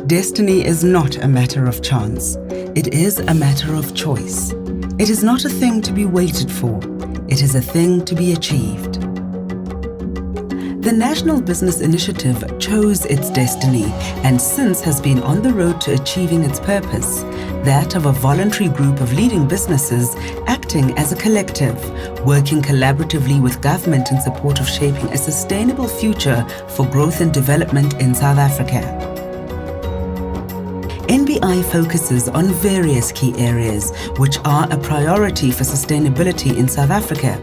Destiny is not a matter of chance. It is a matter of choice. It is not a thing to be waited for. It is a thing to be achieved. The National Business Initiative chose its destiny and since has been on the road to achieving its purpose, that of a voluntary group of leading businesses acting as a collective, working collaboratively with government in support of shaping a sustainable future for growth and development in South Africa. NBI focuses on various key areas which are a priority for sustainability in South Africa,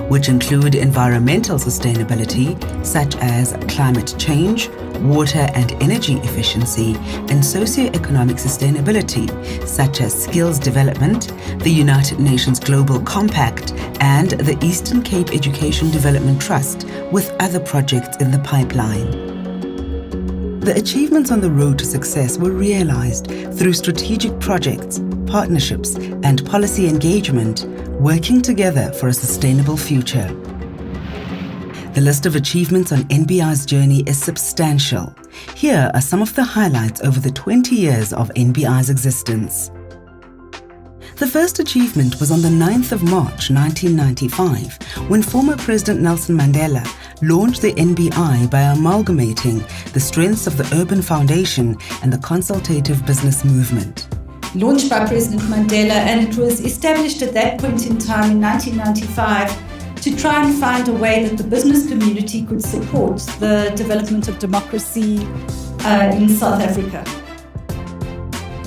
which include environmental sustainability such as climate change, water and energy efficiency, and socio-economic sustainability such as skills development, the United Nations Global Compact, and the Eastern Cape Education Development Trust, with other projects in the pipeline. The achievements on the road to success were realized through strategic projects, partnerships, and policy engagement, working together for a sustainable future. The list of achievements on NBI's journey is substantial. Here are some of the highlights over the 20 years of NBI's existence. The first achievement was on the 9th of March 1995, when former President Nelson Mandela launched the NBI by amalgamating the strengths of the Urban Foundation and the consultative business movement. Launched by President Mandela, and it was established at that point in time in 1995 to try and find a way that the business community could support the development of democracy in South Africa.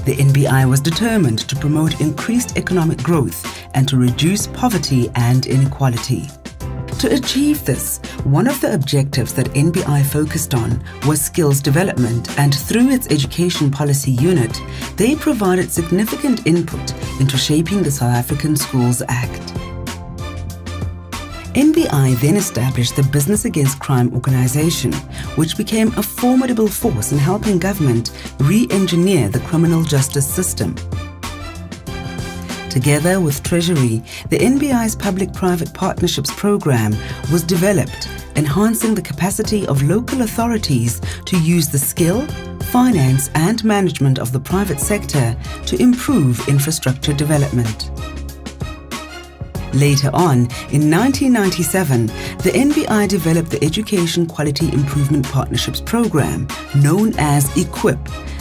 The NBI was determined to promote increased economic growth and to reduce poverty and inequality. To achieve this, one of the objectives that NBI focused on was skills development, and through its Education Policy Unit, they provided significant input into shaping the South African Schools Act. NBI then established the Business Against Crime organization, which became a formidable force in helping government re-engineer the criminal justice system. Together with Treasury, the NBI's Public-Private Partnerships program was developed, enhancing the capacity of local authorities to use the skill, finance and management of the private sector to improve infrastructure development. Later on, in 1997, the NBI developed the Education Quality Improvement Partnerships program, known as EQUIP,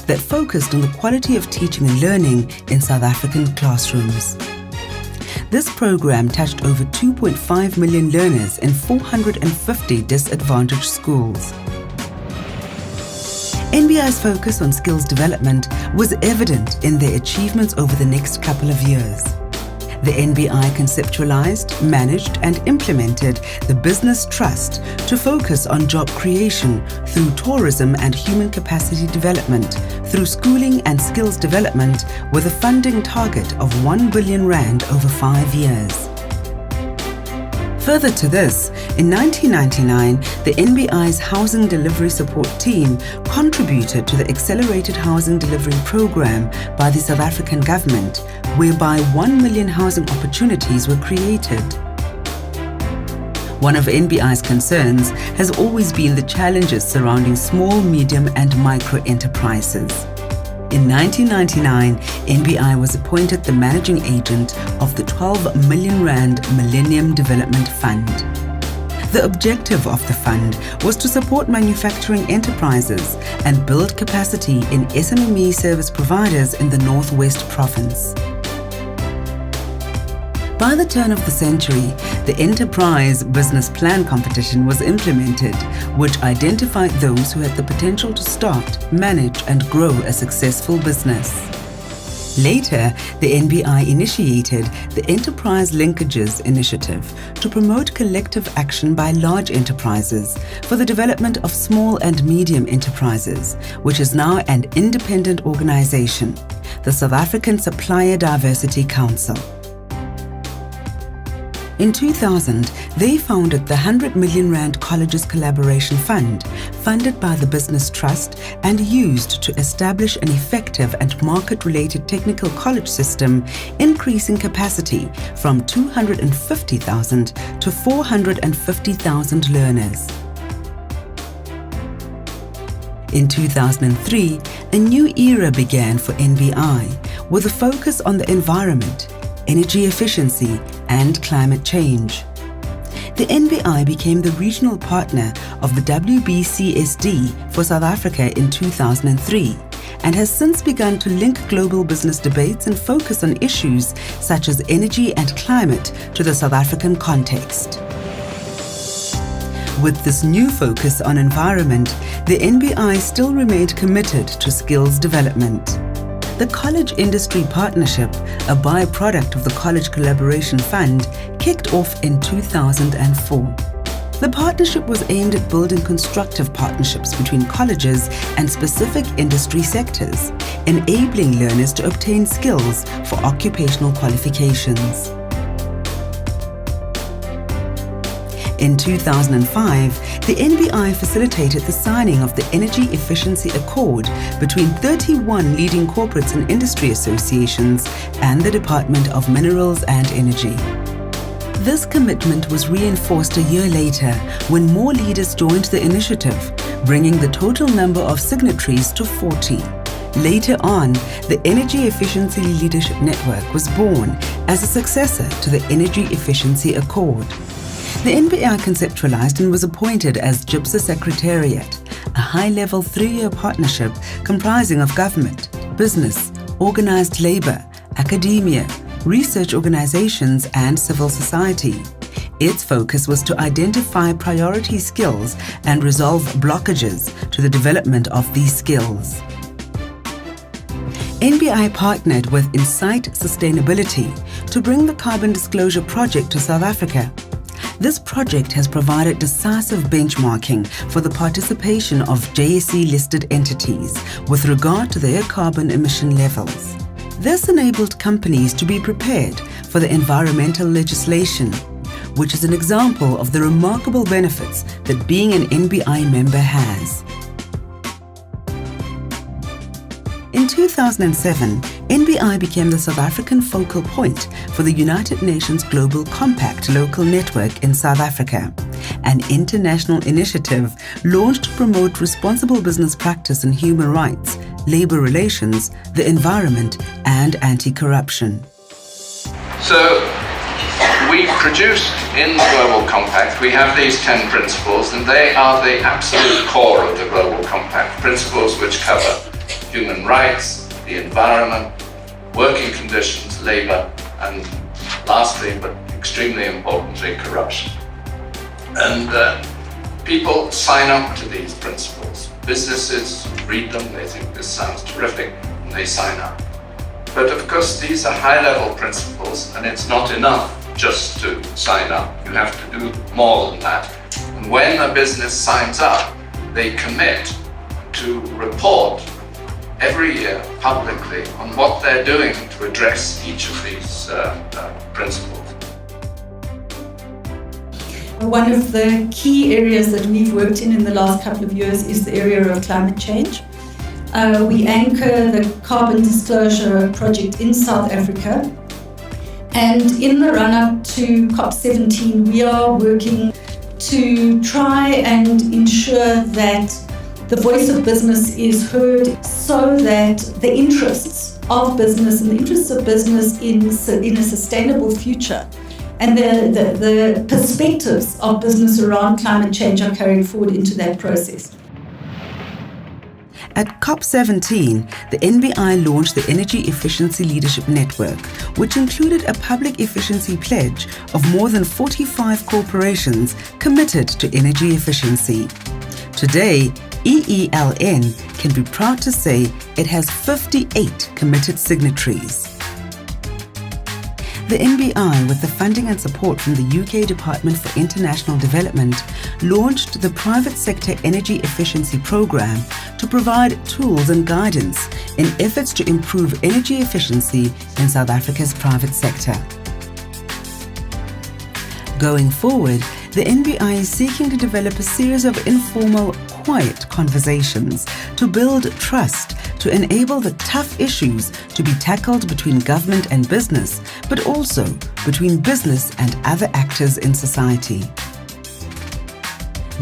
that focused on the quality of teaching and learning in South African classrooms. This program touched over 2.5 million learners in 450 disadvantaged schools. NBI's focus on skills development was evident in their achievements over the next couple of years. The NBI conceptualized, managed, and implemented the Business Trust to focus on job creation through tourism and human capacity development, through schooling and skills development, with a funding target of 1 billion rand over 5 years. Further to this, in 1999, the NBI's Housing Delivery Support Team contributed to the Accelerated Housing Delivery Program by the South African government, whereby 1 million housing opportunities were created. One of NBI's concerns has always been the challenges surrounding small, medium, and micro enterprises. In 1999, NBI was appointed the managing agent of the 12 million rand Millennium Development Fund. The objective of the fund was to support manufacturing enterprises and build capacity in SMME service providers in the Northwest Province. By the turn of the century, the Enterprise Business Plan competition was implemented, which identified those who had the potential to start, manage, and grow a successful business. Later, the NBI initiated the Enterprise Linkages Initiative to promote collective action by large enterprises for the development of small and medium enterprises, which is now an independent organization, the South African Supplier Diversity Council. In 2000, they founded the 100 million rand Colleges Collaboration Fund, funded by the Business Trust and used to establish an effective and market-related technical college system, increasing capacity from 250,000 to 450,000 learners. In 2003, a new era began for NBI with a focus on the environment, energy efficiency, and climate change. The NBI became the regional partner of the WBCSD for South Africa in 2003 and has since begun to link global business debates and focus on issues such as energy and climate to the South African context. With this new focus on environment, the NBI still remained committed to skills development. The College Industry Partnership, a byproduct of the College Collaboration Fund, kicked off in 2004. The partnership was aimed at building constructive partnerships between colleges and specific industry sectors, enabling learners to obtain skills for occupational qualifications. In 2005, the NBI facilitated the signing of the Energy Efficiency Accord between 31 leading corporates and industry associations and the Department of Minerals and Energy. This commitment was reinforced a year later when more leaders joined the initiative, bringing the total number of signatories to 40. Later on, the Energy Efficiency Leadership Network was born as a successor to the Energy Efficiency Accord. The NBI conceptualized and was appointed as GIPSA Secretariat, a high-level 3-year partnership comprising of government, business, organized labor, academia, research organizations, and civil society. Its focus was to identify priority skills and resolve blockages to the development of these skills. NBI partnered with Insight Sustainability to bring the Carbon Disclosure Project to South Africa. This project has provided decisive benchmarking for the participation of JSE-listed entities with regard to their carbon emission levels. This enabled companies to be prepared for the environmental legislation, which is an example of the remarkable benefits that being an NBI member has. In 2007, NBI became the South African focal point for the United Nations Global Compact Local Network in South Africa, an international initiative launched to promote responsible business practice in human rights, labor relations, the environment, and anti-corruption. So, we produced in the Global Compact, we have these 10 principles, and they are the absolute core of the Global Compact, principles which cover human rights, the environment, working conditions, labor, and lastly, but extremely importantly, corruption. And people sign up to these principles. Businesses read them, they think this sounds terrific, and they sign up. But of course, these are high-level principles, and it's not enough just to sign up. You have to do more than that. And when a business signs up, they commit to report every year publicly on what they're doing to address each of these principles. One of the key areas that we've worked in the last couple of years is the area of climate change. We anchor the Carbon Disclosure Project in South Africa, and in the run-up to COP17 we are working to try and ensure that the voice of business is heard so that the interests of business and the interests of business in a sustainable future and the perspectives of business around climate change are carried forward into that process. At COP17, the NBI launched the Energy Efficiency Leadership Network, which included a public efficiency pledge of more than 45 corporations committed to energy efficiency. Today, EELN can be proud to say it has 58 committed signatories. The NBI, with the funding and support from the UK Department for International Development, launched the Private Sector Energy Efficiency Programme to provide tools and guidance in efforts to improve energy efficiency in South Africa's private sector. Going forward, the NBI is seeking to develop a series of informal, quiet conversations to build trust, to enable the tough issues to be tackled between government and business, but also between business and other actors in society.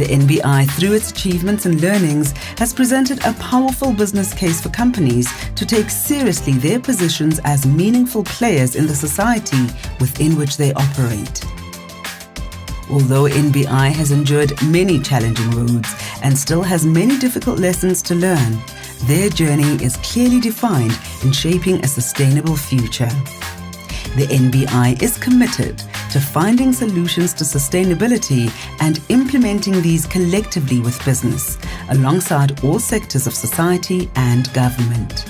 The NBI, through its achievements and learnings, has presented a powerful business case for companies to take seriously their positions as meaningful players in the society within which they operate. Although NBI has endured many challenging roads and still has many difficult lessons to learn, their journey is clearly defined in shaping a sustainable future. The NBI is committed to finding solutions to sustainability and implementing these collectively with business, alongside all sectors of society and government.